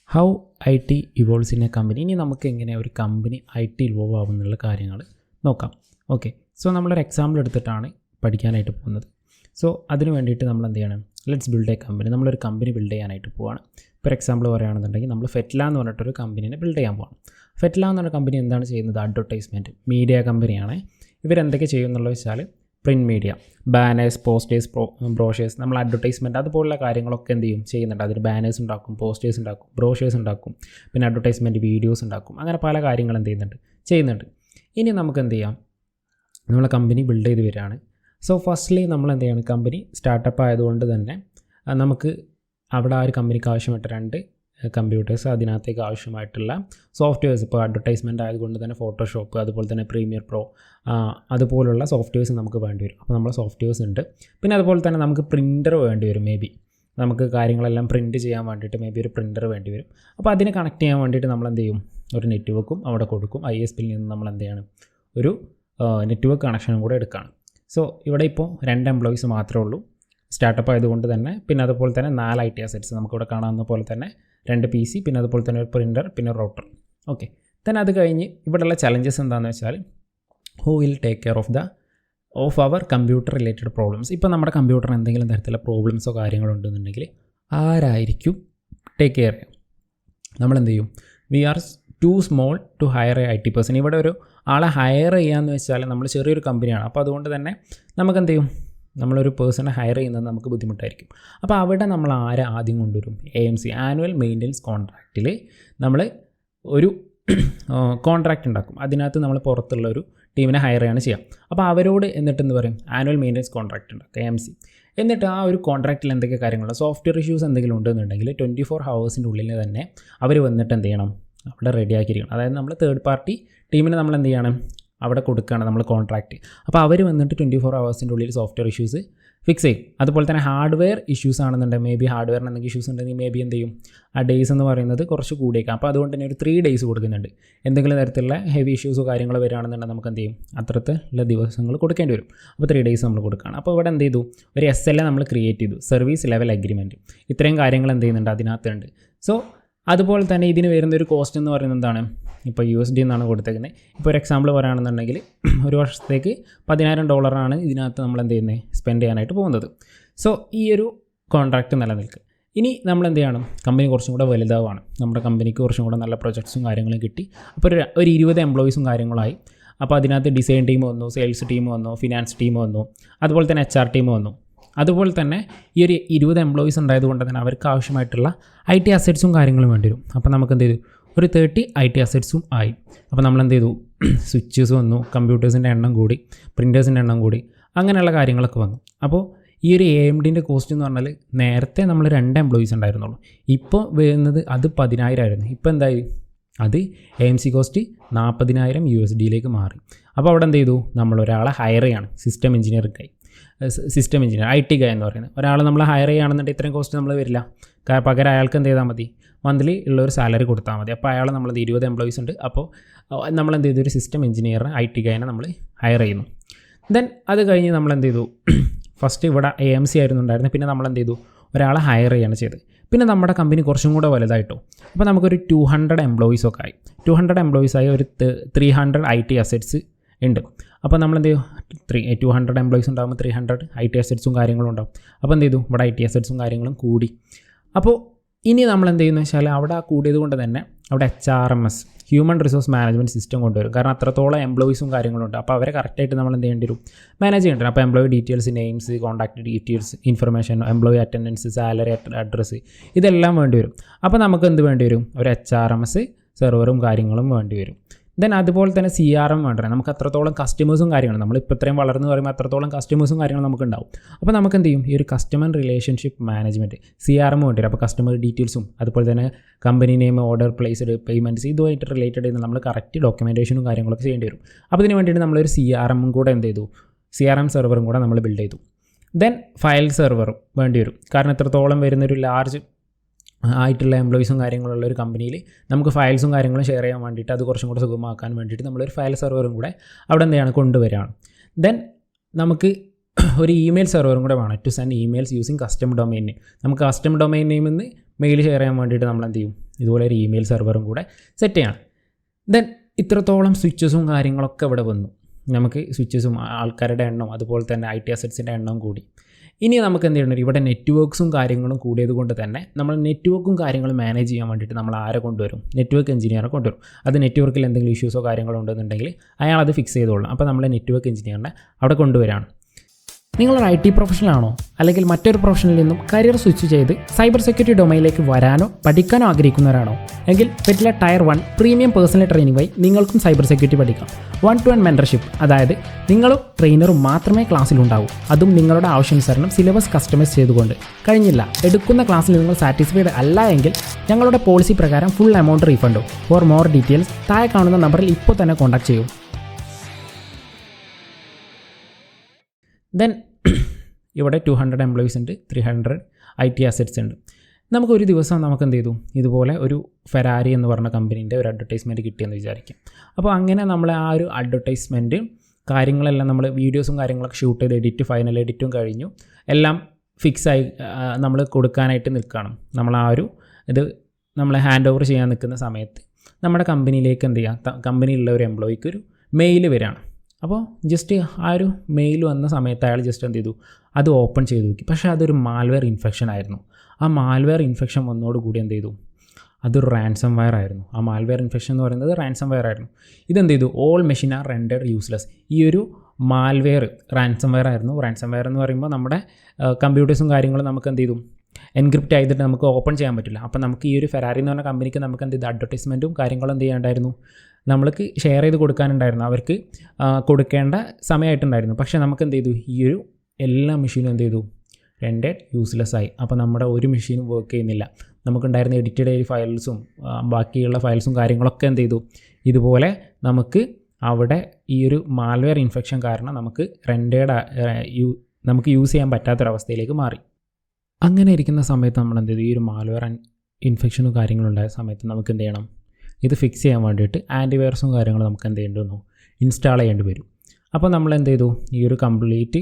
How I T evolves in A company. ഇനി നമുക്ക് എങ്ങനെ ഒരു കമ്പനി ഐ ടി ഇവോൾവ് ആവുന്നുള്ള കാര്യങ്ങൾ നോക്കാം. ഓക്കെ, സോ നമ്മളൊരു എക്സാമ്പിൾ എടുത്തിട്ടാണ് പഠിക്കാനായിട്ട് പോകുന്നത്. സോ അതിന് വേണ്ടിയിട്ട് നമ്മൾ എന്ത് ചെയ്യണം, ലെറ്റ്സ് ബിൽഡ് എ കമ്പനി. നമ്മളൊരു കമ്പനി ബിൽഡ് ചെയ്യാനായിട്ട് പോവാണ്. ഇപ്പോൾ എക്സാമ്പിൾ പറയുകയാണെന്നുണ്ടെങ്കിൽ നമ്മൾ ഫെറ്റ്ല എന്ന് പറഞ്ഞിട്ടൊരു കമ്പനീനെ ബിൽഡ് ചെയ്യാൻ പോകണം. ഫെറ്റ്ല എന്ന് പറഞ്ഞ കമ്പനി എന്താണ് ചെയ്യുന്നത്? അഡ്വർടൈസ്മെൻറ്റ് മീഡിയ കമ്പനിയാണ്. ഇവരെന്തൊക്കെ ചെയ്യുന്നുള്ളത് വെച്ചാൽ print media, banners, posters, brochures, നമ്മൾ അഡ്വർടൈസ്മെൻറ്റ് അതുപോലുള്ള കാര്യങ്ങളൊക്കെ എന്ത് ചെയ്യും, ചെയ്യുന്നുണ്ട്. അതിന് ബാനേഴ്സ് ഉണ്ടാക്കും, പോസ്റ്റേഴ്സ് ഉണ്ടാക്കും, ബ്രോഷേഴ്സ് ഉണ്ടാക്കും, പിന്നെ അഡ്വർടൈസ്മെൻറ്റ് വീഡിയോസ് ഉണ്ടാക്കും. അങ്ങനെ പല കാര്യങ്ങൾ എന്ത് ചെയ്യുന്നുണ്ട്. ഇനി നമുക്ക് എന്ത് ചെയ്യാം, നമ്മളെ കമ്പനി ബിൽഡ് ചെയ്ത് വരികയാണ്. സോ ഫസ്റ്റ്ലി നമ്മൾ എന്ത് ചെയ്യണം, കമ്പനി സ്റ്റാർട്ടപ്പ് ആയതുകൊണ്ട് തന്നെ നമുക്ക് അവിടെ ആ ഒരു കമ്പനിക്ക് ആവശ്യമായിട്ട് 2 കമ്പ്യൂട്ടേഴ്സ്, അതിനകത്തേക്ക് ആവശ്യമായിട്ടുള്ള സോഫ്റ്റ്വെയർസ്, ഇപ്പോൾ അഡ്വർടൈസ്മെൻറ്റ് ആയതുകൊണ്ട് തന്നെ ഫോട്ടോഷോപ്പ്, അതുപോലെ തന്നെ പ്രീമിയർ പ്രോ, അതുപോലുള്ള സോഫ്റ്റ്വെയർസ് നമുക്ക് വേണ്ടി വരും. അപ്പോൾ നമ്മൾ സോഫ്റ്റ്വെയർസ് ഉണ്ട്. പിന്നെ അതുപോലെ തന്നെ നമുക്ക് പ്രിൻ്റർ വേണ്ടി വരും. മേ ബി നമുക്ക് കാര്യങ്ങളെല്ലാം പ്രിൻറ്റ് ചെയ്യാൻ വേണ്ടിയിട്ട് മേ ബി ഒരു പ്രിൻ്റർ വേണ്ടി വരും. അപ്പോൾ അതിനെ കണക്ട് ചെയ്യാൻ വേണ്ടിയിട്ട് നമ്മൾ എന്ത് ചെയ്യും, ഒരു നെറ്റ്വർക്കും അവിടെ കൊടുക്കും. ISPയിൽ നിന്ന് നമ്മൾ എന്ത് ചെയ്യണം, ഒരു നെറ്റ്വർക്ക് കണക്ഷനും കൂടെ എടുക്കുകയാണ്. സോ ഇവിടെ ഇപ്പോൾ 2 എംപ്ലോയീസ് മാത്രമേ ഉള്ളൂ, സ്റ്റാർട്ടപ്പ് ആയതുകൊണ്ട് തന്നെ. പിന്നെ അതുപോലെ തന്നെ 4 IT അസറ്റ്സ് നമുക്കിവിടെ കാണാവുന്ന പോലെ തന്നെ 2 PC, പിന്നെ അതുപോലെ തന്നെ ഒരു പ്രിൻ്റർ, പിന്നെ റൗട്ടർ. ഓക്കെ, then അത് കഴിഞ്ഞ് ഇവിടെയുള്ള ചലഞ്ചസ് എന്താണെന്ന് വെച്ചാൽ who will take care of our computer related problems. ഇപ്പോൾ നമ്മുടെ കമ്പ്യൂട്ടറിന് എന്തെങ്കിലും തരത്തിലുള്ള പ്രോബ്ലംസോ കാര്യങ്ങളോ ഉണ്ടെന്നുണ്ടെങ്കിൽ ആരായിരിക്കും ടേക്ക് കെയർ ചെയ്യുക? നമ്മളെന്ത് ചെയ്യും, we are too small to hire a IT person. ഇവിടെ ഒരു ആളെ ഹയർ ചെയ്യാമെന്ന് വെച്ചാൽ നമ്മൾ ചെറിയൊരു കമ്പനിയാണ്. അപ്പോൾ അതുകൊണ്ട് തന്നെ നമുക്ക് എന്ത് ചെയ്യും, നമ്മളൊരു പേഴ്സണെ ഹയർ ചെയ്യുന്നത് നമുക്ക് ബുദ്ധിമുട്ടായിരിക്കും. അപ്പോൾ അവിടെ നമ്മൾ ആരെ ആദ്യം കൊണ്ടുവരും, AMC ആനുവൽ മെയിൻ്റനൻസ് കോൺട്രാക്റ്റിൽ നമ്മൾ ഒരു കോൺട്രാക്റ്റ് ഉണ്ടാക്കും. അതിനകത്ത് നമ്മൾ പുറത്തുള്ള ഒരു ടീമിനെ ഹയർ ചെയ്യാണ് ചെയ്യാം. അപ്പോൾ അവരോട് എന്നിട്ട് എന്ത് പറയും, ആനുവൽ മെയിൻ്റനൻസ് കോൺട്രാക്റ്റ് ഉണ്ടാക്കും AMC. എന്നിട്ട് ആ ഒരു കോൺട്രാക്റ്റിൽ എന്തൊക്കെ കാര്യങ്ങളുണ്ട്, സോഫ്റ്റ്വെയർ ഇഷ്യൂസ് എന്തെങ്കിലും ഉണ്ടെന്നുണ്ടെങ്കിൽ 24 ഹവേഴ്സിൻ്റെ ഉള്ളിൽ തന്നെ അവർ വന്നിട്ട് എന്ത് ചെയ്യണം, അവിടെ റെഡിയാക്കിയിരിക്കണം. അതായത് നമ്മൾ തേർഡ് പാർട്ടി ടീമിന് നമ്മൾ എന്ത് ചെയ്യണം, അവിടെ കൊടുക്കുകയാണ് നമ്മൾ കോൺട്രാക്റ്റ്. അപ്പോൾ അവർ വന്നിട്ട് 24 ഹവേഴ്സിൻ്റെ ഉള്ളിൽ സോഫ്റ്റ്വെയർ ഇഷ്യൂസ് ഫിക്സ് ചെയ്യും. അതുപോലെ തന്നെ ഹാർഡ്വെയർ ഇഷ്യൂസ് ആണെന്നുണ്ടെങ്കിൽ മേ ബി ഹാർഡ്വെയറിന് എന്തെങ്കിലും ഇഷ്യൂസ് ഉണ്ടെങ്കിൽ മേ ബി എന്ത് ചെയ്യും, ആ ഡേയ്സ് എന്ന് പറയുന്നത് കുറച്ച് കൂടിയേക്കാം. അപ്പോൾ അതുകൊണ്ട് തന്നെ ഒരു 3 days കൊടുക്കുന്നുണ്ട്. എന്തെങ്കിലും തരത്തിലുള്ള ഹെവി ഇഷ്യൂസോ കാര്യങ്ങളോ വരികയാണെന്നുണ്ടെങ്കിൽ നമുക്ക് എന്ത് ചെയ്യും, അത്രത്തുള്ള ദിവസങ്ങൾ കൊടുക്കേണ്ടി വരും. അപ്പോൾ 3 days നമ്മൾ കൊടുക്കുകയാണ്. അപ്പോൾ ഇവിടെ എന്ത് ചെയ്തു, ഒരു SLA നമ്മൾ ക്രിയേറ്റ് ചെയ്തു, സർവീസ് ലെവൽ അഗ്രിമെൻറ്റ്. ഇത്രയും കാര്യങ്ങൾ എന്ത് ചെയ്യുന്നുണ്ട്, അതിനകത്തുണ്ട്. സോ അതുപോലെ തന്നെ ഇതിന് വരുന്നൊരു കോസ്റ്റ് എന്ന് പറയുന്നത് എന്താണ്, ഇപ്പോൾ USD എന്നാണ് കൊടുത്തേക്കുന്നത്. ഇപ്പോൾ ഒരു എക്സാമ്പിൾ പറയുകയാണെന്നുണ്ടെങ്കിൽ ഒരു വർഷത്തേക്ക് $10,000 ഇതിനകത്ത് നമ്മൾ എന്ത് ചെയ്യുന്നത്, സ്പെൻഡ് ചെയ്യാനായിട്ട് പോകുന്നത്. സോ ഈ ഒരു കോൺട്രാക്റ്റ് നിലനിൽക്കുക. ഇനി നമ്മൾ എന്ത് ചെയ്യണം, കമ്പനി കുറച്ചും കൂടെ വലുതാവുകയാണ്, നമ്മുടെ കമ്പനിക്ക് കുറച്ചും കൂടെ നല്ല പ്രൊജക്ട്സും കാര്യങ്ങളും കിട്ടി. അപ്പോൾ ഒരു 20 എംപ്ലോയീസും കാര്യങ്ങളായി. അപ്പോൾ അതിനകത്ത് ഡിസൈൻ ടീം വന്നു, സെയിൽസ് ടീം വന്നു, ഫിനാൻസ് ടീം വന്നു, അതുപോലെ തന്നെ HR ടീം വന്നു. അതുപോലെ തന്നെ ഈ ഒരു 20 എംപ്ലോയീസ് ഉണ്ടായതുകൊണ്ട് തന്നെ അവർക്ക് ആവശ്യമായിട്ടുള്ള IT അസറ്റ്സും കാര്യങ്ങളും വേണ്ടി വരും. അപ്പോൾ നമുക്ക് എന്ത് ചെയ്തു, ഒരു 30 IT അസറ്റ്സും ആയി. അപ്പോൾ നമ്മൾ എന്ത് ചെയ്തു, സ്വിച്ചസ് വന്നു, കമ്പ്യൂട്ടേഴ്സിൻ്റെ എണ്ണം കൂടി, പ്രിൻറ്റേഴ്സിൻ്റെ എണ്ണം കൂടി, അങ്ങനെയുള്ള കാര്യങ്ങളൊക്കെ വന്നു. അപ്പോൾ ഈ ഒരു AMDൻ്റെ കോസ്റ്റ് എന്ന് പറഞ്ഞാൽ നേരത്തെ നമ്മൾ 2 എംപ്ലോയീസ് ഉണ്ടായിരുന്നുള്ളൂ. ഇപ്പോൾ വരുന്നത് അത് 10,000 ആയിരുന്നു. ഇപ്പോൾ എന്തായി, അത് AMC കോസ്റ്റ് 40,000 USDയിലേക്ക് മാറി. അപ്പോൾ അവിടെ എന്ത് ചെയ്തു, നമ്മളൊരാളെ ഹയർ ചെയ്യാണ്, സിസ്റ്റം എഞ്ചിനീയർ IT ഗായ് എന്ന് പറയുന്നത് ഒരാളെ നമ്മൾ ഹയർ ചെയ്യുകയാണെന്നുണ്ടെങ്കിൽ ഇത്രയും കോസ്റ്റ് നമ്മൾ വരില്ല. പകരം അയാൾക്ക് എന്ത് ചെയ്താൽ മതി, മന്ത്ലി ഉള്ളൊരു സാലറി കൊടുത്താൽ മതി. അപ്പോൾ അയാൾ നമ്മളത് 20 എംപ്ലോയീസ് ഉണ്ട്. അപ്പോൾ നമ്മൾ എന്ത് ചെയ്തു, ഒരു സിസ്റ്റം എഞ്ചിനീയറിനെ IT ഗായനെ നമ്മൾ ഹയർ ചെയ്യുന്നു. ദെൻ അത് കഴിഞ്ഞ് നമ്മൾ എന്ത് ചെയ്തു, ഫസ്റ്റ് ഇവിടെ AMC ആയിരുന്നു ഉണ്ടായിരുന്നത്. പിന്നെ നമ്മൾ എന്ത് ചെയ്തു, ഒരാളെ ഹയർ ചെയ്യാണ് ചെയ്തത്. പിന്നെ നമ്മുടെ കമ്പനി കുറച്ചും കൂടെ വലുതായിട്ടോ. അപ്പോൾ നമുക്കൊരു 200 എംപ്ലോയീസൊക്കെ ആയി. 200 എംപ്ലോയീസായി ഒരു 300 IT അസറ്റ്സ് ഉണ്ട്. അപ്പോൾ നമ്മൾ എന്ത് ചെയ്യും, 200 എംപ്ലോയീസ് ഉണ്ടാകുമ്പോൾ 300 IT അസറ്റ്സും കാര്യങ്ങളും ഉണ്ടാവും. അപ്പോൾ എന്ത് ചെയ്തു, ഇവിടെ IT അസറ്റ്സും കാര്യങ്ങളും കൂടി. അപ്പോൾ ഇനി നമ്മൾ എന്ത് ചെയ്യുന്നത് വെച്ചാൽ അവിടെ കൂടിയത് കൊണ്ട് തന്നെ അവിടെ HRMS human resource management system കൊണ്ടുവരും. കാരണം അത്രത്തോളം എംപ്ലോയീസും കാര്യങ്ങളും ഉണ്ട്. അപ്പോൾ അവരെ കറക്റ്റായിട്ട് നമ്മൾ എന്ത് ചെയ്യേണ്ടി വരും, മാനേജ് ചെയ്യേണ്ടി വരും. അപ്പോൾ employee details, names, contact details, information, employee attendance, salary, address, ഇതെല്ലാം വേണ്ടി വരും. അപ്പോൾ നമുക്ക് എന്ത് വേണ്ടി വരും, ഒരു HRMS സെർവറും കാര്യങ്ങളും വേണ്ടി വരും. ദെൻ അതുപോലെ തന്നെ CRM വേണ്ടത്, നമുക്ക് അത്രത്തോളം കസ്റ്റമേഴ്സും കാര്യങ്ങളും, നമ്മളിപ്പോൾ ഇത്രയും വളർന്നു പറയുമ്പോൾ അത്രത്തോളം കസ്റ്റമേഴ്സും കാര്യങ്ങളും നമുക്ക് ഉണ്ടാവും. അപ്പോൾ നമുക്ക് എന്ത് ചെയ്യും, ഈ ഒരു കസ്റ്റമർ റിലേഷൻഷിപ്പ് മാനേജ്മെൻറ്റ് CRM വേണ്ടി വരും. അപ്പോൾ കസ്റ്റമർ ഡീറ്റെയിൽസും അതുപോലെ തന്നെ company name, order placed, payments, ഇതുമായിട്ട് റിലേറ്റഡ് ചെയ്യുന്ന നമ്മൾ കറക്റ്റ് ഡോക്യുമെൻറ്റേഷനും കാര്യങ്ങളൊക്കെ ചെയ്യേണ്ടി വരും. അപ്പോൾ ഇതിന് വേണ്ടിയിട്ട് നമ്മളൊരു CRM കൂടെ എന്ത് ചെയ്തു, CRM സെർവറും കൂടെ നമ്മൾ ബിൽഡ് ചെയ്തു. ദെൻ ഫയൽ സെർവറും വേണ്ടി വരും. കാരണം എത്രത്തോളം വരുന്നൊരു ലാർജ് ആയിട്ടുള്ള എംപ്ലോയീസും കാര്യങ്ങളുള്ള ഒരു കമ്പനിയിൽ നമുക്ക് ഫയൽസും കാര്യങ്ങളും ഷെയർ ചെയ്യാൻ വേണ്ടിയിട്ട് അത് കുറച്ചും കൂടെ സുഗമമാക്കാൻ വേണ്ടിയിട്ട് നമ്മളൊരു ഫയൽ സെർവറും കൂടെ അവിടെ എന്ത് ചെയ്യണം, കൊണ്ടുവരികയാണ്. ദെൻ നമുക്ക് ഒരു ഇമെയിൽ സെർവറും കൂടെ വേണം to send emails using custom domain name. നമുക്ക് കസ്റ്റം ഡൊമൈൻ നെയിമിൽ നിന്ന് മെയിൽ ഷെയർ ചെയ്യാൻ വേണ്ടിയിട്ട് നമ്മൾ എന്ത് ചെയ്യും, ഇതുപോലെ ഒരു ഇമെയിൽ സെർവറും കൂടെ സെറ്റ് ചെയ്യണം. ദെൻ ഇത്രത്തോളം സ്വിച്ചസും കാര്യങ്ങളൊക്കെ ഇവിടെ വന്നു. നമുക്ക് സ്വിച്ചസും ആൾക്കാരുടെ എണ്ണം അതുപോലെ തന്നെ IT അസറ്റ്സിൻ്റെ എണ്ണം കൂടി. ഇനി നമുക്ക് എന്ത് ചെയ്യണം, ഇവിടെ നെറ്റ്വർക്ക്സും കാര്യങ്ങളും കൂടിയത് കൊണ്ട് തന്നെ നമ്മൾ നെറ്റ്വർക്കും കാര്യങ്ങളും മാനേജ് ചെയ്യാൻ വേണ്ടിയിട്ട് നമ്മൾ ആരെ കൊണ്ടുവരും, നെറ്റ്വർക്ക് എഞ്ചിനീയറെ കൊണ്ടുവരും. അത് നെറ്റ്വർക്കിൽ എന്തെങ്കിലും ഇഷ്യൂസോ കാര്യങ്ങളോ ഉണ്ടെന്നുണ്ടെങ്കിൽ അയാൾ അത് ഫിക്സ് ചെയ്തോളണം. അപ്പോൾ നമ്മൾ നെറ്റ്വർക്ക് എഞ്ചിനീയറിനെ അവിടെ കൊണ്ടുവരാണ്. നിങ്ങളൊരു IT പ്രൊഫഷണൽ ആണോ, അല്ലെങ്കിൽ മറ്റൊരു പ്രൊഫഷനിൽ നിന്നും കരിയർ സ്വിച്ച് ചെയ്ത് സൈബർ സെക്യൂരിറ്റി ഡൊമൈനിലേക്ക് വരാനോ പഠിക്കാനോ ആഗ്രഹിക്കുന്നവരാണോ എങ്കിൽ പെറ്റില ടയർ 1 പ്രീമിയം പേഴ്സണൽ ട്രെയിനിംഗ് വഴി നിങ്ങൾക്കും സൈബർ സെക്യൂരിറ്റി പഠിക്കാം. 1-to-1 മെൻറ്റർഷിപ്പ്, അതായത് നിങ്ങളും ട്രെയിനറും മാത്രമേ ക്ലാസ്സിലുണ്ടാവൂ. അതും നിങ്ങളുടെ ആവശ്യാനുസരണം സിലബസ് കസ്റ്റമൈസ് ചെയ്തുകൊണ്ട്. കഴിഞ്ഞില്ല, എടുക്കുന്ന ക്ലാസ്സിൽ നിങ്ങൾ സാറ്റിസ്ഫൈഡ് അല്ല എങ്കിൽ ഞങ്ങളുടെ പോളിസി പ്രകാരം ഫുൾ എമൗണ്ട് റീഫണ്ടും. ഫോർ മോർ ഡീറ്റെയിൽസ് താഴെ കാണുന്ന നമ്പറിൽ ഇപ്പോൾ തന്നെ കോൺടാക്ട് ചെയ്യൂ. ദെൻ ഇവിടെ 200 എംപ്ലോയീസ് ഉണ്ട്, 300 IT അസറ്റ്സ് ഉണ്ട്. നമുക്കൊരു ദിവസം നമുക്ക് എന്ത് ചെയ്തു, ഇതുപോലെ ഒരു ഫെരാരി എന്ന് പറഞ്ഞ കമ്പനീൻ്റെ ഒരു അഡ്വർടൈസ്മെൻറ്റ് കിട്ടിയെന്ന് വിചാരിക്കും. അപ്പോൾ അങ്ങനെ നമ്മൾ ആ ഒരു അഡ്വർടൈസ്മെൻറ്റ് കാര്യങ്ങളെല്ലാം നമ്മൾ വീഡിയോസും കാര്യങ്ങളൊക്കെ ഷൂട്ട് ചെയ്ത് ഫൈനൽ എഡിറ്റും കഴിഞ്ഞു, എല്ലാം ഫിക്സായി നമ്മൾ കൊടുക്കാനായിട്ട് നിൽക്കുകയാണ്. നമ്മൾ ആ ഒരു ഇത് നമ്മൾ ഹാൻഡ് ഓവർ ചെയ്യാൻ നിൽക്കുന്ന സമയത്ത് നമ്മുടെ കമ്പനിയിലേക്ക് എന്ത് ചെയ്യുക, കമ്പനിയിലുള്ള ഒരു എംപ്ലോയിക്ക് ഒരു മെയിൽ വരികയാണ്. അപ്പോൾ ജസ്റ്റ് ആ ഒരു മെയിൽ വന്ന സമയത്ത് അയാൾ ജസ്റ്റ് എന്ത് ചെയ്തു, അത് ഓപ്പൺ ചെയ്ത് നോക്കി. പക്ഷേ അതൊരു മാൽവെയർ ഇൻഫെക്ഷൻ ആയിരുന്നു. ആ മാൽവെയർ ഇൻഫെക്ഷൻ വന്നതോടുകൂടി എന്ത് ചെയ്തു, അതൊരു റാൻസം വയർ ആയിരുന്നു. ആ മാൽവെയർ ഇൻഫെക്ഷൻ എന്ന് പറയുന്നത് റാൻസം വയർ ആയിരുന്നു. ഇതെന്ത് ചെയ്തു, ഓൾ മെഷീൻ ആർ റെൻഡർഡ് യൂസ്ലെസ്. ഈ ഒരു മാൽവെയർ റാൻസം വയർ ആയിരുന്നു. റാൻസം വയർ എന്ന് പറയുമ്പോൾ നമ്മുടെ കമ്പ്യൂട്ടേഴ്സും കാര്യങ്ങളും നമുക്ക് എന്ത് ചെയ്തു, എൻക്രിപ്റ്റ് ചെയ്തിട്ട് നമുക്ക് ഓപ്പൺ ചെയ്യാൻ പറ്റില്ല. അപ്പോൾ നമുക്ക് ഈ ഒരു ഫെരാരി എന്ന് പറഞ്ഞ കമ്പനിക്ക് നമുക്ക് എന്ത് ചെയ്തു, അഡ്വർടൈസ്മെൻറ്റും കാര്യങ്ങളും എന്ത് ചെയ്യാണ്ടായിരുന്നു, നമ്മൾക്ക് ഷെയർ ചെയ്ത് കൊടുക്കാനുണ്ടായിരുന്നു. അവർക്ക് കൊടുക്കേണ്ട സമയമായിട്ടുണ്ടായിരുന്നു. പക്ഷേ നമുക്ക് എന്ത് ചെയ്തു, ഈ ഒരു എല്ലാ മെഷീനും എന്ത് ചെയ്തു, റെൻഡഡ് യൂസ്ലെസ് ആയി. അപ്പോൾ നമ്മുടെ ഒരു മെഷീനും വർക്ക് ചെയ്യുന്നില്ല. നമുക്കുണ്ടായിരുന്ന എഡിറ്റഡ് ഫയൽസും ബാക്കിയുള്ള ഫയൽസും കാര്യങ്ങളൊക്കെ എന്ത് ചെയ്തു, ഇതുപോലെ നമുക്ക് അവിടെ ഈ ഒരു മാൽവെയർ ഇൻഫെക്ഷൻ കാരണം നമുക്ക് നമുക്ക് യൂസ് ചെയ്യാൻ പറ്റാത്തൊരവസ്ഥയിലേക്ക് മാറി. അങ്ങനെ ഇരിക്കുന്ന സമയത്ത് നമ്മൾ എന്ത് ചെയ്തു, ഈ ഒരു മാൽവെയർ ഇൻഫെക്ഷനും കാര്യങ്ങളും ഉണ്ടായ സമയത്ത് നമുക്ക് എന്ത് ചെയ്യണം, ഇത് ഫിക്സ് ചെയ്യാൻ വേണ്ടിയിട്ട് ആൻറ്റിവൈറസും കാര്യങ്ങളും നമുക്ക് എന്ത് ചെയ്യേണ്ടി വന്നു, ഇൻസ്റ്റാൾ ചെയ്യേണ്ടി വരും. അപ്പോൾ നമ്മൾ എന്ത് ചെയ്തു, ഈ ഒരു കംപ്ലീറ്റ്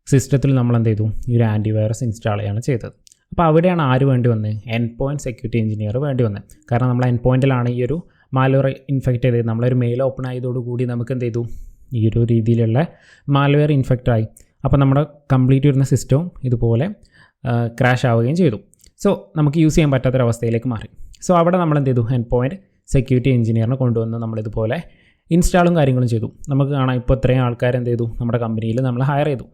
സിസ്റ്റത്തിൽ നമ്മൾ എന്ത് ചെയ്തു, ഈ ഒരു ആൻറ്റിവൈറസ് ഇൻസ്റ്റാൾ ചെയ്യാണ് ചെയ്തത്. അപ്പോൾ അവിടെയാണ് ആര് വേണ്ടി വന്നത്, എൻഡ് പോയിൻറ്റ് സെക്യൂരിറ്റി എഞ്ചിനീയർ വേണ്ടി വന്നത്. കാരണം നമ്മൾ എൻഡ് പോയിൻറ്റിലാണ് ഈ ഒരു മാൽവെയർ ഇൻഫെക്റ്റ് ചെയ്തത്. നമ്മളൊരു മെയിൽ ഓപ്പൺ ആയതോടുകൂടി നമുക്ക് എന്ത് ചെയ്തു, ഈ ഒരു രീതിയിലുള്ള മാൽവെയർ ഇൻഫെക്റ്റ് ആയി. അപ്പോൾ നമ്മുടെ കംപ്ലീറ്റ് വരുന്ന സിസ്റ്റവും ഇതുപോലെ ക്രാഷ് ആവുകയും ചെയ്തു. സോ നമുക്ക് യൂസ് ചെയ്യാൻ പറ്റാത്തൊരവസ്ഥയിലേക്ക് മാറി. സോ അവിടെ നമ്മൾ എന്ത് ചെയ്തു, എൻഡ് പോയിൻറ്റ് സെക്യൂരിറ്റി എഞ്ചിനീയറിനെ കൊണ്ടുവന്ന് നമ്മളിതുപോലെ ഇൻസ്റ്റാളും കാര്യങ്ങളും ചെയ്തു. നമുക്ക് കാണാം ഇപ്പോൾ ഇത്രയും ആൾക്കാർ എന്ത് ചെയ്തു, നമ്മുടെ കമ്പനിയിൽ നമ്മൾ ഹയർ ചെയ്തു.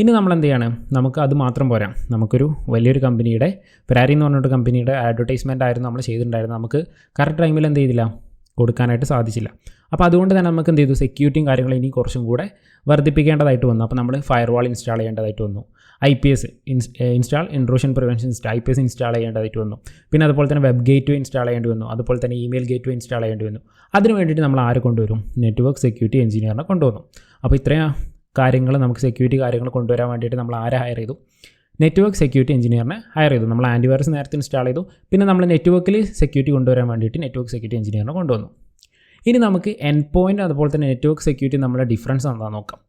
ഇനി നമ്മൾ എന്ത് ചെയ്യണം, നമുക്ക് അത് മാത്രം പോരാ, നമുക്കൊരു വലിയൊരു കമ്പനിയുടെ ഫെരാരി എന്ന് പറഞ്ഞൊരു കമ്പനിയുടെ അഡ്വർടൈസ്മെൻ്റ് ആയിരുന്നു നമ്മൾ ചെയ്തിട്ടുണ്ടായിരുന്നു. നമുക്ക് കറക്റ്റ് ടൈമിൽ എന്ത് ചെയ്തില്ല, കൊടുക്കാനായിട്ട് സാധിച്ചില്ല. അപ്പോൾ അതുകൊണ്ട് തന്നെ നമുക്ക് എന്ത് ചെയ്തു, സെക്യൂരിറ്റിയും കാര്യങ്ങളും ഇനി കുറച്ചും കൂടെ വർദ്ധിപ്പിക്കേണ്ടതായിട്ട് വന്നു. അപ്പോൾ നമ്മൾ ഫയർവാൾ ഇൻസ്റ്റാൾ ചെയ്യേണ്ടതായിട്ട് വന്നു. IPS install intrusion prevention system IPS install ചെയ്യേണ്ടതായിട്ട് വന്നു. പിന്നെ അതുപോലെ തന്നെ വെബ് ഗേറ്റ്വേ ഇൻസ്റ്റാൾ ചെയ്യേണ്ടി വന്നു. അതുപോലെ തന്നെ ഇമെയിൽ ഗേറ്റ്വേ ഇൻസ്റ്റാൾ ചെയ്യേണ്ടി വന്നു. അതിന് വേണ്ടിയിട്ട് നമ്മൾ ആരെ കൊണ്ടുവരും, നെറ്റ്വർക്ക് സെക്യൂരിറ്റി എഞ്ചിനീയറിനെ കൊണ്ടുവന്നു. അപ്പോൾ ഇത്രയും കാര്യങ്ങൾ നമുക്ക് സെക്യൂരിറ്റി കാര്യങ്ങൾ കൊണ്ടുവരാൻ വേണ്ടിയിട്ട് നമ്മൾ ആരെ ഹയർ ചെയ്തു, നെറ്റ്വർക്ക് സെക്യൂരിറ്റി എഞ്ചിനീയറിനെ ഹയർ ചെയ്തു. നമ്മൾ ആൻറ്റിവൈറസ് നേരത്തെ ഇൻസ്റ്റാൾ ചെയ്തു. പിന്നെ നമ്മൾ നെറ്റ്വർക്കിൽ സെക്യൂരിറ്റി കൊണ്ടുവരാൻ വേണ്ടിയിട്ട് നെറ്റ്വർക്ക് സെക്യൂരിറ്റി എഞ്ചിനീയറിനെ കൊണ്ടുവന്നു. ഇനി നമുക്ക് എൻഡ് പോയിൻറ്റ് അതുപോലെ തന്നെ നെറ്റ്വർക്ക് സെക്യൂരിറ്റി നമ്മുടെ ഡിഫറൻസ് എന്താണെന്ന് നോക്കാം.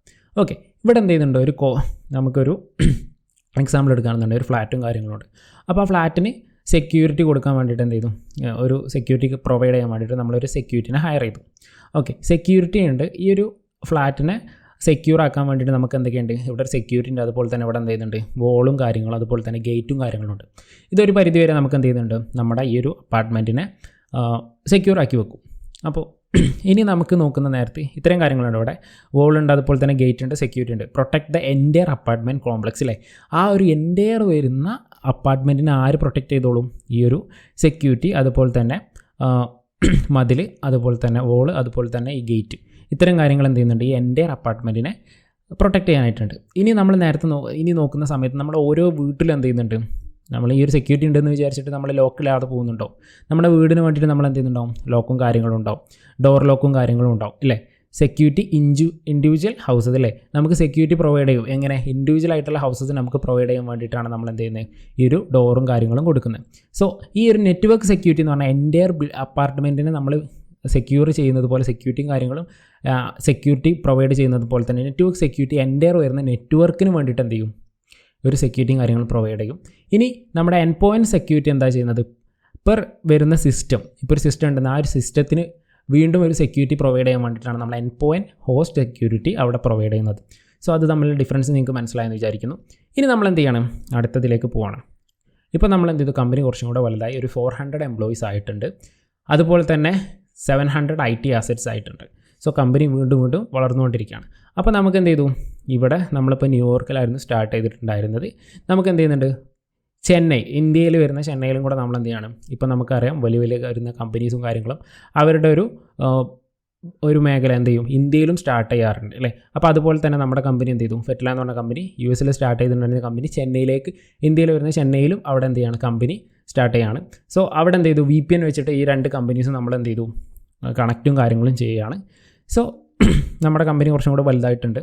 ഓക്കെ, ഇവിടെ എന്ത് ചെയ്യുന്നുണ്ട്, നമുക്കൊരു എക്സാമ്പിൾ എടുക്കുകയാണെന്നുണ്ട്, ഒരു ഫ്ലാറ്റും കാര്യങ്ങളുണ്ട്. അപ്പോൾ ആ ഫ്ലാറ്റിന് സെക്യൂരിറ്റി കൊടുക്കാൻ വേണ്ടിയിട്ട് എന്ത് ചെയ്തു, ഒരു സെക്യൂരിറ്റി പ്രൊവൈഡ് ചെയ്യാൻ വേണ്ടിയിട്ട് നമ്മളൊരു സെക്യൂരിറ്റിനെ ഹയർ ചെയ്തു. ഓക്കെ, സെക്യൂരിറ്റി ഉണ്ട്. ഈ ഒരു ഫ്ലാറ്റിനെ സെക്യൂർ ആക്കാൻ വേണ്ടിയിട്ട് നമുക്ക് എന്തൊക്കെയുണ്ട്, ഇവിടെ ഒരു സെക്യൂരിറ്റി ഉണ്ട്. അതുപോലെ തന്നെ ഇവിടെ എന്ത് ചെയ്യുന്നുണ്ട്, വോളും കാര്യങ്ങളും അതുപോലെ തന്നെ ഗേറ്റും കാര്യങ്ങളുണ്ട്. ഇതൊരു പരിധിവരെ നമുക്ക് എന്ത് ചെയ്യുന്നുണ്ട്, നമ്മുടെ ഈ ഒരു അപ്പാർട്ട്മെൻറ്റിനെ സെക്യൂർ ആക്കി വെക്കും. അപ്പോൾ ഇനി നമുക്ക് നോക്കുന്ന നേരത്തെ ഇത്രയും കാര്യങ്ങളുണ്ട്. ഇവിടെ വോളുണ്ട്, അതുപോലെ തന്നെ ഗേറ്റ് ഉണ്ട്, സെക്യൂരിറ്റി ഉണ്ട്. Protect the entire apartment complex അല്ലേ, ആ ഒരു എൻറ്റയർ വരുന്ന അപ്പാർട്ട്മെൻറ്റിനെ ആര് പ്രൊട്ടക്റ്റ് ചെയ്തോളും, ഈ ഒരു സെക്യൂരിറ്റി, അതുപോലെ തന്നെ മതിൽ, അതുപോലെ തന്നെ വോള്, അതുപോലെ തന്നെ ഈ ഗേറ്റ്, ഇത്തരം കാര്യങ്ങൾ എന്ത് ചെയ്യുന്നുണ്ട്, ഈ എൻറ്റയർ അപ്പാർട്ട്മെൻറ്റിനെ പ്രൊട്ടക്റ്റ് ചെയ്യാനായിട്ടുണ്ട്. ഇനി നമ്മൾ നേരത്തെ നോക്കുന്ന സമയത്ത് നമ്മൾ ഓരോ വീട്ടിലും എന്ത് ചെയ്യുന്നുണ്ട്, നമ്മൾ ഈ ഒരു സെക്യൂരിറ്റി ഉണ്ടെന്ന് വിചാരിച്ചിട്ട് നമ്മൾ ലോക്കിലാതെ പോകുന്നുണ്ടോ, നമ്മുടെ വീടിന് വേണ്ടിയിട്ട് നമ്മൾ എന്ത് ചെയ്യുന്നുണ്ടാവും, ലോക്കും കാര്യങ്ങളും ഉണ്ടാവും, ഡോർ ലോക്കും കാര്യങ്ങളും ഉണ്ടാവും ഇല്ലേ. സെക്യൂരിറ്റി ഇൻഡിവിജ്വൽ ഹൗസസ് അല്ലേ, നമുക്ക് സെക്യൂരിറ്റി പ്രൊവൈഡ് ചെയ്യും. എങ്ങനെ, ഇൻഡിവിജ്വൽ ആയിട്ടുള്ള ഹൗസസ് നമുക്ക് പ്രൊവൈഡ് ചെയ്യാൻ വേണ്ടിയിട്ടാണ് നമ്മൾ എന്ത് ചെയ്യുന്നത്, ഈ ഒരു ഡോറും കാര്യങ്ങളും കൊടുക്കുന്നത്. സോ ഈ ഒരു നെറ്റ്വർക്ക് സെക്യൂരിറ്റി എന്ന് പറഞ്ഞാൽ എൻറ്റയർ അപ്പാർട്ട്മെൻറ്റിനെ നമ്മൾ സെക്യൂർ ചെയ്യുന്നത് പോലെ, സെക്യൂരിറ്റിയും കാര്യങ്ങളും സെക്യൂരിറ്റി പ്രൊവൈഡ് ചെയ്യുന്നത് പോലെ തന്നെ നെറ്റ്വർക്ക് സെക്യൂരിറ്റി എൻറ്റയർ വരുന്ന നെറ്റ്വർക്കിന് വേണ്ടിയിട്ട് എന്ത് ചെയ്യും, ഒരു സെക്യൂരിറ്റിയും കാര്യങ്ങളും പ്രൊവൈഡ് ചെയ്യും. ഇനി നമ്മുടെ എൻഡ് പോയിൻറ്റ് സെക്യൂരിറ്റി എന്താ ചെയ്യുന്നത്, പെർ വരുന്ന സിസ്റ്റം, ഇപ്പോൾ ഒരു സിസ്റ്റം ഉണ്ടെന്ന് ആ ഒരു സിസ്റ്റത്തിന് വീണ്ടും ഒരു സെക്യൂരിറ്റി പ്രൊവൈഡ് ചെയ്യാൻ വേണ്ടിയിട്ടാണ് നമ്മൾ എൻഡ് പോയിൻറ്റ് ഹോസ്റ്റ് സെക്യൂരിറ്റി അവിടെ പ്രൊവൈഡ് ചെയ്യുന്നത്. സോ അത് തമ്മിലുള്ള ഡിഫറൻസ് നിങ്ങൾക്ക് മനസ്സിലായെന്ന് വിചാരിക്കുന്നു. ഇനി നമ്മൾ എന്ത് ചെയ്യണം, അടുത്തതിലേക്ക് പോവാണ്. ഇപ്പോൾ നമ്മൾ എന്ത് ചെയ്തു, കമ്പനി കുറച്ചും കൂടെ വലുതായി, ഒരു 400 എംപ്ലോയീസ് ആയിട്ടുണ്ട്. അതുപോലെ തന്നെ 700 IT അസറ്റ്സ് ആയിട്ടുണ്ട്. സോ കമ്പനി വീണ്ടും വളർന്നുകൊണ്ടിരിക്കുകയാണ്. അപ്പോൾ നമുക്ക് എന്ത് ചെയ്തു, ഇവിടെ നമ്മളിപ്പോൾ ന്യൂയോർക്കിലായിരുന്നു സ്റ്റാർട്ട് ചെയ്തിട്ടുണ്ടായിരുന്നത്. നമുക്ക് എന്ത് ചെയ്യുന്നുണ്ട്, ചെന്നൈ, ഇന്ത്യയിൽ വരുന്ന ചെന്നൈയിലും കൂടെ നമ്മൾ എന്ത് ചെയ്യണം, ഇപ്പോൾ നമുക്കറിയാം വലിയ വരുന്ന കമ്പനീസും കാര്യങ്ങളും അവരുടെ ഒരു മേഖല എന്ത് ചെയ്യും, ഇന്ത്യയിലും സ്റ്റാർട്ട് ചെയ്യാറുണ്ട് അല്ലേ. അപ്പോൾ അതുപോലെ തന്നെ നമ്മുടെ കമ്പനി എന്ത് ചെയ്തു, ഫെറ്റ്ല എന്ന് പറഞ്ഞ കമ്പനി US സ്റ്റാർട്ട് ചെയ്തിട്ടുണ്ടായിരുന്ന കമ്പനി ചെന്നൈയിലേക്ക്, ഇന്ത്യയിൽ വരുന്ന ചെന്നൈയിലും അവിടെ എന്ത് ചെയ്യാണ്, കമ്പനി സ്റ്റാർട്ട് ചെയ്യാണ്. സോ അവിടെ എന്ത് ചെയ്തു, VPN വെച്ചിട്ട് ഈ 2 കമ്പനീസും നമ്മൾ എന്ത് ചെയ്തു, കണക്റ്റും കാര്യങ്ങളും ചെയ്യുകയാണ്. സോ നമ്മുടെ കമ്പനി കുറച്ചും കൂടെ വലുതായിട്ടുണ്ട്.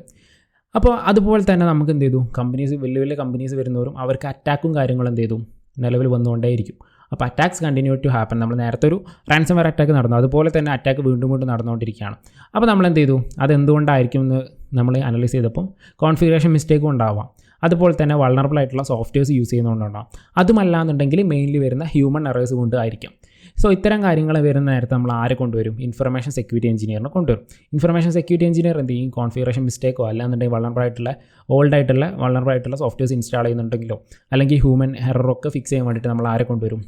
അപ്പോൾ അതുപോലെ തന്നെ നമുക്ക് എന്ത് ചെയ്തു, കമ്പനീസ് വലിയ കമ്പനീസ് വരുന്നവരും അവർക്ക് അറ്റാക്കും കാര്യങ്ങളും എന്ത് ചെയ്തു നിലവിൽ വന്നുകൊണ്ടേയിരിക്കും. അപ്പോൾ അറ്റാക്സ് കണ്ടിന്യൂ ടു ഹാപ്പൻ. നമ്മൾ നേരത്തെ ഒരു റാൻസംവെയർ അറ്റാക്ക് നടന്നു, അതുപോലെ തന്നെ അറ്റാക്ക് വീണ്ടും നടന്നുകൊണ്ടിരിക്കുകയാണ്. അപ്പോൾ നമ്മൾ എന്ത് ചെയ്തു, അതെന്തുകൊണ്ടായിരിക്കും എന്ന് നമ്മൾ അനലൈസ് ചെയ്തപ്പോൾ കോൺഫിഗറേഷൻ മിസ്റ്റേക്കും ഉണ്ടാവാം, അതുപോലെ തന്നെ വൾണറബിൾ ആയിട്ടുള്ള സോഫ്റ്റ്വെയർസ് യൂസ് ചെയ്യുന്നതുകൊണ്ടുണ്ടാകും. അതുമല്ലാന്നുണ്ടെങ്കിൽ മെയിൻലി വരുന്ന ഹ്യൂമൻ എറേഴ്സ് കൊണ്ടായിരിക്കും. സോ ഇത്തരം കാര്യങ്ങൾ വരുന്ന നേരത്തെ നമ്മൾ ആരെ കൊണ്ടുവരും, ഇൻഫർമേഷൻ സെക്യൂരിറ്റി എഞ്ചിനീയറിനെ കൊണ്ടുവരും. ഇൻഫർമേഷൻ സെക്യൂരിറ്റി എഞ്ചിനീയർ എന്ത് ചെയ്യും, കോൺഫിഗറേഷൻ മിസ്റ്റേക്കോ അല്ലാന്നുണ്ടെങ്കിൽ ഓൾഡ് ആയിട്ടുള്ള സോഫ്റ്റ്വെയർസ് ഇൻസ്റ്റാൾ ചെയ്യുന്നുണ്ടെങ്കിലോ അല്ലെങ്കിൽ ഹ്യൂമൻ എററൊക്കെ ഫിക്സ് ചെയ്യാൻ വേണ്ടിയിട്ട് നമ്മൾ ആരെ കൊണ്ടുവരും,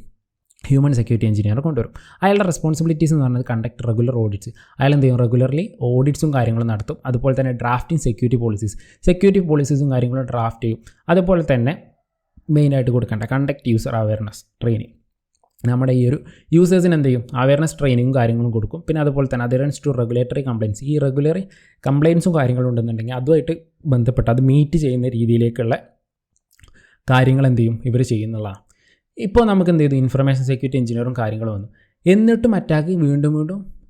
ഹ്യൂമൻ സെക്യൂരിറ്റി എഞ്ചിനീയറെ കൊണ്ടുവരും. അയാളുടെ റെസ്പോൺസിബിലിറ്റീസ് എന്ന് പറഞ്ഞത് കണ്ടക്ട് റെഗുലർ ഓഡിറ്റ്സ്. അയാൾ എന്ത് ചെയ്യും, റെഗുലർലി ഓഡിറ്റ്സും കാര്യങ്ങളും നടത്തും. അതുപോലെ തന്നെ ഡ്രാഫ്റ്റിംഗ് സെക്യൂരിറ്റി പോളിസീസും കാര്യങ്ങളും ഡ്രാഫ്റ്റ് ചെയ്യും. അതുപോലെ തന്നെ മെയിനായിട്ട് കൊടുക്കേണ്ട കണ്ടക്ട് യൂസർ അവയർനെസ് ട്രെയിനിങ്. നമ്മുടെ ഈ ഒരു യൂസേഴ്സിന് എന്ത് ചെയ്യും, അവയർനെസ് ട്രെയിനിങ്ങും കാര്യങ്ങളും കൊടുക്കും. പിന്നെ അതുപോലെ തന്നെ അഡ്ഹറൻസ് ടു റെഗുലേറ്ററി കംപ്ലയിൻസ്, ഈ റെഗുലറി കംപ്ലയിൻസും കാര്യങ്ങളും ഉണ്ടെന്നുണ്ടെങ്കിൽ അതുമായിട്ട് ബന്ധപ്പെട്ട് അത് മീറ്റ് ചെയ്യുന്ന രീതിയിലേക്കുള്ള കാര്യങ്ങൾ എന്ത് ചെയ്യും, ഇവർ ചെയ്യുന്നുള്ളതാണ്. ഇപ്പോൾ നമുക്ക് എന്ത് ചെയ്തു, ഇൻഫർമേഷൻ സെക്യൂരിറ്റി എഞ്ചിനീയറും കാര്യങ്ങളും വന്നു. എന്നിട്ടും അറ്റാക്ക് വീണ്ടും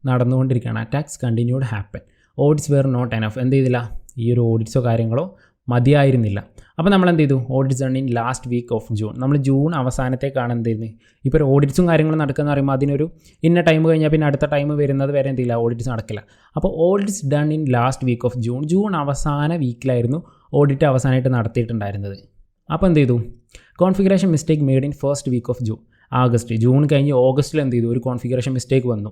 നടന്നുകൊണ്ടിരിക്കുകയാണ്. Attacks continued happen. Audits were not enough. എന്ത് ചെയ്തില്ല, ഈ ഒരു ഓഡിറ്റ്സോ കാര്യങ്ങളോ മതിയായിരുന്നില്ല. അപ്പോൾ നമ്മൾ എന്ത് ചെയ്തു, audits done in last week of June. നമ്മൾ ജൂൺ അവസാനത്തേക്കാണ് എന്ത് ചെയ്യുന്നത്, ഇപ്പോൾ ഒരു ഓഡിറ്റ്സും കാര്യങ്ങളും നടക്കുന്ന പറയുമ്പോൾ അതിനൊരു ഇന്ന ടൈം കഴിഞ്ഞാൽ പിന്നെ അടുത്ത ടൈം വരുന്നത് വരെ എന്തില്ല, ഓഡിറ്റ്സ് നടക്കില്ല. അപ്പോൾ audits done in last week of June അവസാന വീക്കിലായിരുന്നു ഓഡിറ്റ് അവസാനമായിട്ട് നടത്തിയിട്ടുണ്ടായിരുന്നത്. അപ്പോൾ എന്ത് ചെയ്തു, configuration mistake made in first week of June കഴിഞ്ഞ് ഓഗസ്റ്റിൽ എന്ത് ചെയ്തു, ഒരു കോൺഫിഗറേഷൻ മിസ്റ്റേക്ക് വന്നു.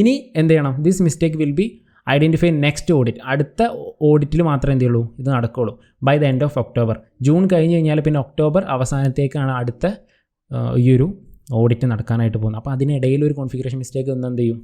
ഇനി എന്ത് ചെയ്യണം, this mistake will be identify next audit. അടുത്ത ഓഡിറ്റിൽ മാത്രമേ എന്ത് ചെയ്യുള്ളൂ, ഇത് നടക്കുകയുള്ളൂ by the end of October. June കഴിഞ്ഞ് കഴിഞ്ഞാൽ പിന്നെ ഒക്ടോബർ അവസാനത്തേക്കാണ് അടുത്ത ഈ ഒരു ഓഡിറ്റ് നടക്കാനായിട്ട് പോകുന്നത്. അപ്പോൾ അതിനിടയിൽ ഒരു കോൺഫിഗറേഷൻ മിസ്റ്റേക്ക് എന്ത് ചെയ്യും,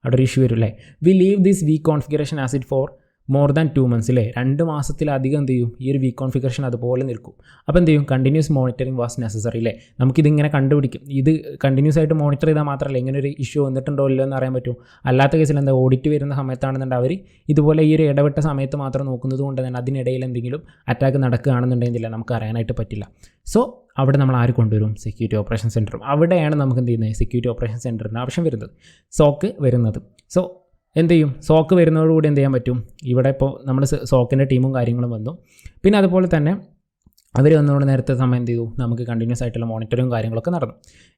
അവിടെ ഒരു ഇഷ്യൂ വരും അല്ലേ. We leave this week configuration as it for more than 2 months അല്ലേ, 2 മാസത്തിലധികം എന്ത് ചെയ്യും, ഈ ഒരു വീക്ക് കോൺഫിഗറേഷൻ അതുപോലെ നിൽക്കും. അപ്പോൾ എന്ത് ചെയ്യും, കണ്ടിന്യൂസ് മോണിറ്ററിങ് വാസ് നെസസറി അല്ലേ. നമുക്കിതിങ്ങനെ കണ്ടുപിടിക്കും, ഇത് കണ്ടിന്യൂസ് ആയിട്ട് മോണിറ്റർ ചെയ്താൽ മാത്രമല്ല ഇങ്ങനെ ഒരു ഇഷ്യൂ വന്നിട്ടുണ്ടോ ഇല്ലയോ എന്ന് അറിയാൻ പറ്റും. അല്ലാത്ത കേസിൽ എന്താ, ഓഡിറ്റ് വരുന്ന സമയത്താണെന്നുണ്ടെങ്കിൽ അവർ ഇതുപോലെ ഈ ഒരു ഇടവിട്ട സമയത്ത് മാത്രം നോക്കുന്നത് കൊണ്ട് തന്നെ അതിനിടയിൽ എന്തെങ്കിലും അറ്റാക്ക് നടക്കുകയാണെന്നുണ്ടെങ്കിൽ നമുക്ക് അറിയാനായിട്ട് പറ്റില്ല. സോ അവിടെ നമ്മൾ ആര് കൊണ്ടുവരും, സെക്യൂരിറ്റി ഓപ്പറേഷൻ സെൻറ്ററും. അവിടെയാണ് നമുക്ക് എന്ത് ചെയ്യുന്നത്, സെക്യൂരിറ്റി ഓപ്പറേഷൻ സെൻറ്ററിന് ആവശ്യം വരുന്നത്, സോക്ക് വരുന്നത്. സോ എന്ത് ചെയ്യും, സോക്ക് വരുന്നതോടുകൂടി എന്ത് ചെയ്യാൻ പറ്റും, ഇവിടെ ഇപ്പോൾ നമ്മൾ സോക്കിൻ്റെ ടീമും കാര്യങ്ങളും വന്നു. പിന്നെ അതുപോലെ തന്നെ അവർ വന്നതുകൊണ്ട് നേരത്തെ സമയം എന്ത് ചെയ്തു, നമുക്ക് കണ്ടിന്യൂസ് ആയിട്ടുള്ള മോണിറ്ററിങ്ങും കാര്യങ്ങളൊക്കെ നടന്നു.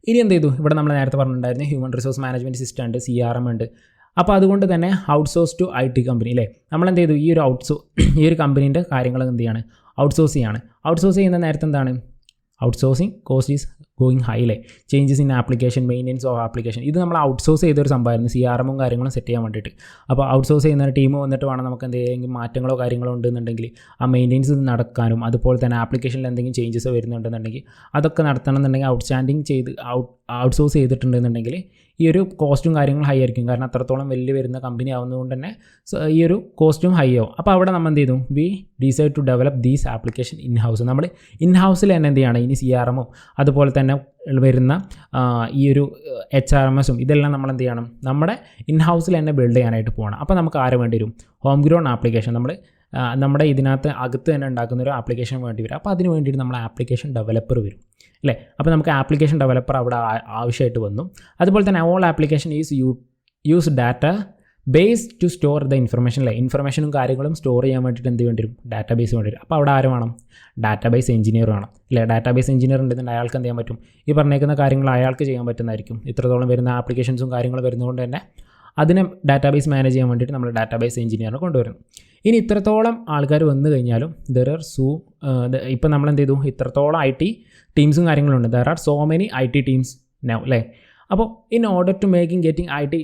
ഇനി എന്ത് ചെയ്തു, ഇവിടെ നമ്മൾ നേരത്തെ പറഞ്ഞിട്ടുണ്ടായിരുന്നു ഹ്യൂമൻ റിസോഴ്സ് മാനേജ്മെൻറ്റ് സിസ്റ്റം ഉണ്ട്, CRM ഉണ്ട്. അപ്പോൾ അതുകൊണ്ട് തന്നെ ഔട്ട്സോഴ്സ് ടു IT കമ്പനി അല്ലേ. നമ്മളെന്ത് ചെയ്തു, ഈ ഒരു കമ്പനീൻ്റെ കാര്യങ്ങൾ എന്ത് ചെയ്യാണ്, ഔട്ട്സോഴ്സ് ചെയ്യാണ്. ഔട്ട്സോഴ്സ് ചെയ്യുന്ന നേരത്തെ എന്താണ്, outsourcing cost is going high അല്ലേ. Changes in application, maintenance of application, ഇത് നമ്മൾ ഔട്ട്സോഴ്സ് ചെയ്തൊരു സംഭവമായിരുന്നു, CRM കാര്യങ്ങളും സെറ്റ് ചെയ്യാൻ വേണ്ടിയിട്ട്. അപ്പോൾ ഔട്ട്സോഴ്സ് ചെയ്യുന്ന ടീം വന്നിട്ട് വേണം നമുക്ക് എന്തെങ്കിലും മാറ്റങ്ങളോ കാര്യങ്ങളോ ഉണ്ടെന്നുണ്ടെങ്കിൽ ആ മെയിൻ്റെനൻസ് നടക്കാനും, അതുപോലെ തന്നെ ആപ്ലിക്കേഷനിൽ എന്തെങ്കിലും ചേഞ്ചസ് വരുന്നുണ്ടെന്നുണ്ടെങ്കിൽ അതൊക്കെ നടത്തണം എന്നുണ്ടെങ്കിൽ ഔട്ട്സോഴ്സ് ചെയ്തിട്ടുണ്ടെന്നുണ്ടെങ്കിൽ ഈ ഒരു കോസ്റ്റും കാര്യങ്ങളും ഹൈ ആയിരിക്കും. കാരണം അത്രത്തോളം വലിയ വരുന്ന കമ്പനി ആവുന്നതുകൊണ്ട് തന്നെ ഈ ഒരു കോസ്റ്റും ഹൈ ആവും. അപ്പോൾ അവിടെ നമ്മൾ എന്ത് ചെയ്തു, we decide to develop these application in house. നമ്മൾ ഇൻ ഹൗസിൽ തന്നെ എന്ത് ചെയ്യണം, ഇനി CRM അതുപോലെ തന്നെ വരുന്ന ഈ ഒരു HRMSും ഇതെല്ലാം നമ്മൾ എന്ത് ചെയ്യണം, നമ്മുടെ ഇൻ ഹൗസിൽ തന്നെ ബിൽഡ് ചെയ്യാനായിട്ട് പോകണം. അപ്പോൾ നമുക്ക് ആരെ വേണ്ടി വരും, ഹോം ഗ്രോൺ ആപ്ലിക്കേഷൻ, നമ്മുടെ ഇതിനകത്ത് അകത്ത് തന്നെ ഉണ്ടാക്കുന്ന ഒരു ആപ്ലിക്കേഷൻ വേണ്ടി വരും. അപ്പോൾ അതിന് വേണ്ടിയിട്ട് നമ്മൾ ആപ്ലിക്കേഷൻ ഡെവലപ്പർ വരും അല്ലേ. അപ്പോൾ നമുക്ക് ആപ്ലിക്കേഷൻ ഡെവലപ്പർ അവിടെ ആവശ്യമായിട്ട് വന്നു. അതുപോലെ തന്നെ all application use data base to store the information അല്ലേ. ഇൻഫർമേഷനും കാര്യങ്ങളും സ്റ്റോർ ചെയ്യാൻ വേണ്ടിയിട്ട് എന്ത് വേണ്ടി വരും, ഡാറ്റാബേസ് വേണ്ടി വരും. അപ്പോൾ അവിടെ ആരും വേണം, ഡാറ്റാബേസ് എഞ്ചിനീയർ വേണം അല്ലേ. ഡാറ്റാബേസ് എഞ്ചിനീയർ ഉണ്ടെന്നുണ്ടെങ്കിൽ അയാൾക്ക് എന്ത് ചെയ്യാൻ പറ്റും, ഈ പറഞ്ഞേക്കുന്ന കാര്യങ്ങൾ അയാൾക്ക് ചെയ്യാൻ പറ്റുന്നതായിരിക്കും. ഇത്രത്തോളം വരുന്ന ആപ്ലിക്കേഷൻസും കാര്യങ്ങളും വരുന്നതുകൊണ്ട് തന്നെ അതിനെ ഡാറ്റാബേസ് മാനേജ് ചെയ്യാൻ വേണ്ടിയിട്ട് നമ്മൾ ഡാറ്റാബേസ് എഞ്ചിനീയറിനെ കൊണ്ടുവരുന്നു. ഇനി ഇത്രത്തോളം ആൾക്കാർ വന്നു കഴിഞ്ഞാലും ഇപ്പം നമ്മൾ എന്ത് ചെയ്തു, ഇത്രത്തോളം IT ടീംസും കാര്യങ്ങളും ഉണ്ട്. There are so many IT teams now അല്ലേ. അപ്പോൾ in order to making getting IT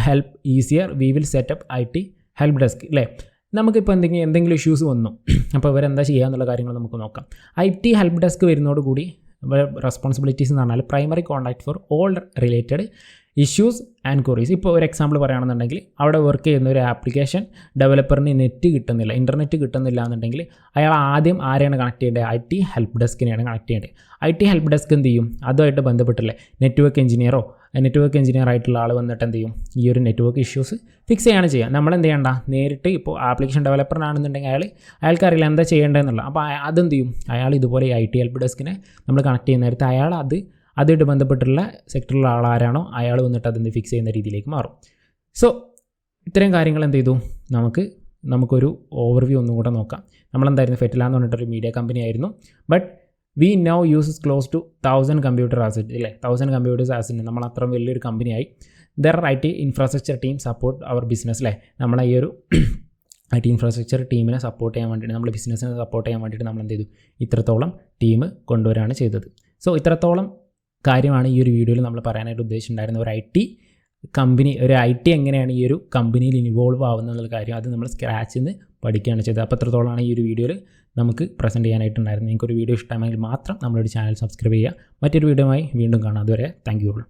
help easier we will set up IT help desk അല്ലേ. നമുക്കിപ്പോൾ എന്തെങ്കിലും ഇഷ്യൂസ് വന്നു, അപ്പോൾ ഇവരെന്താ ചെയ്യുക എന്നുള്ള കാര്യങ്ങൾ നമുക്ക് നോക്കാം. IT ഹെൽപ്പ് ഡെസ്ക് വരുന്നതോടുകൂടി റെസ്പോൺസിബിലിറ്റീസ് എന്ന് പറഞ്ഞാൽ primary contact for all related issues and queries. ഇപ്പോൾ ഒരു എക്സാമ്പിൾ പറയുകയാണെന്നുണ്ടെങ്കിൽ അവിടെ വർക്ക് ചെയ്യുന്ന ഒരു ആപ്ലിക്കേഷൻ ഡെവലപ്പറിന് ഇൻ്റർനെറ്റ് കിട്ടുന്നില്ല എന്നുണ്ടെങ്കിൽ അയാൾ ആദ്യം ആരെയാണ് കണക്ട് ചെയ്യേണ്ടത്? IT ഹെൽപ്പ് ഡെസ്കിനെയാണ് കണക്ട് ചെയ്യേണ്ടത്. IT ഹെൽപ്പ് ഡെസ്ക് എന്ത് ചെയ്യും? അതുമായിട്ട് ബന്ധപ്പെട്ടില്ലേ നെറ്റ്വർക്ക് എഞ്ചിനീയർ ആയിട്ടുള്ള ആൾ വന്നിട്ട് എന്ത് ചെയ്യും? ഈ ഒരു നെറ്റ്വർക്ക് ഇഷ്യൂസ് ഫിക്സ് ചെയ്യാണ് ചെയ്യുക. നമ്മൾ എന്ത് ചെയ്യേണ്ട, നേരിട്ട് ഇപ്പോൾ ആപ്ലിക്കേഷൻ ഡെവലപ്പറിനാണെന്നുണ്ടെങ്കിൽ അയാൾക്കറിയില്ല എന്താ ചെയ്യേണ്ടതെന്നുള്ള, അപ്പോൾ അതെന്ത് ചെയ്യും? അയാൾ ഇതുപോലെ IT ഹെൽപ്പ് ഡെസ്കിനെ നമ്മൾ കണക്ട് ചെയ്യുന്ന നേരത്തെ അയാൾ അതുമായിട്ട് ബന്ധപ്പെട്ടുള്ള സെക്ടറിലുള്ള ആളാരാണോ അയാൾ വന്നിട്ട് അതെന്ത് ഫിക്സ് ചെയ്യുന്ന രീതിയിലേക്ക് മാറും. സോ ഇത്രയും കാര്യങ്ങൾ എന്ത് ചെയ്തു, നമുക്കൊരു ഓവർവ്യൂ ഒന്നും കൂടെ നോക്കാം. നമ്മളെന്തായിരുന്നു, ഫെറ്റില എന്ന് പറഞ്ഞിട്ടൊരു മീഡിയ കമ്പനി ആയിരുന്നു. But we now uses close to 1000 computer asset അല്ലേ. 1000 കമ്പ്യൂട്ടേഴ്സ് ആസറ്റ്, നമ്മൾ അത്ര വലിയൊരു കമ്പനിയായി. Their IT infrastructure team support അവർ ബിസിനസ് അല്ലേ. നമ്മളെ ഈ ഒരു IT ഇൻഫ്രാസ്ട്രക്ചർ ടീമിനെ സപ്പോർട്ട് ചെയ്യാൻ വേണ്ടിയിട്ട്, നമ്മുടെ ബിസിനസ്സിനെ സപ്പോർട്ട് ചെയ്യാൻ വേണ്ടിയിട്ട് നമ്മൾ എന്ത് ചെയ്തു, ഇത്രത്തോളം ടീം കൊണ്ടുവരാണ് ചെയ്തത്. സോ ഇത്രത്തോളം കാര്യമാണ് ഈ ഒരു വീഡിയോയിൽ നമ്മൾ പറയാനായിട്ട് ഉദ്ദേശിച്ചിട്ടുണ്ടായിരുന്ന ഒരു IT എങ്ങനെയാണ് ഈ ഒരു കമ്പനിയിൽ ഇൻവോൾവ് ആവുന്നത് എന്നുള്ള കാര്യം, അത് നമ്മൾ സ്ക്രാച്ചിൽ നിന്ന് പഠിക്കുകയാണ് ചെയ്തത്. അപ്പോൾ എത്രത്തോളമാണ് ഈ ഒരു വീഡിയോയിൽ നമുക്ക് പ്രസൻറ്റ് ചെയ്യാനായിട്ടുണ്ടായിരുന്നു. നിങ്ങൾക്കൊരു വീഡിയോ ഇഷ്ടമായെങ്കിൽ മാത്രം നമ്മളൊരു ചാനൽ സബ്സ്ക്രൈബ് ചെയ്യുക. മറ്റൊരു വീഡിയോയുമായി വീണ്ടും കാണാം. അതുവരെ താങ്ക് യു ഓൾ.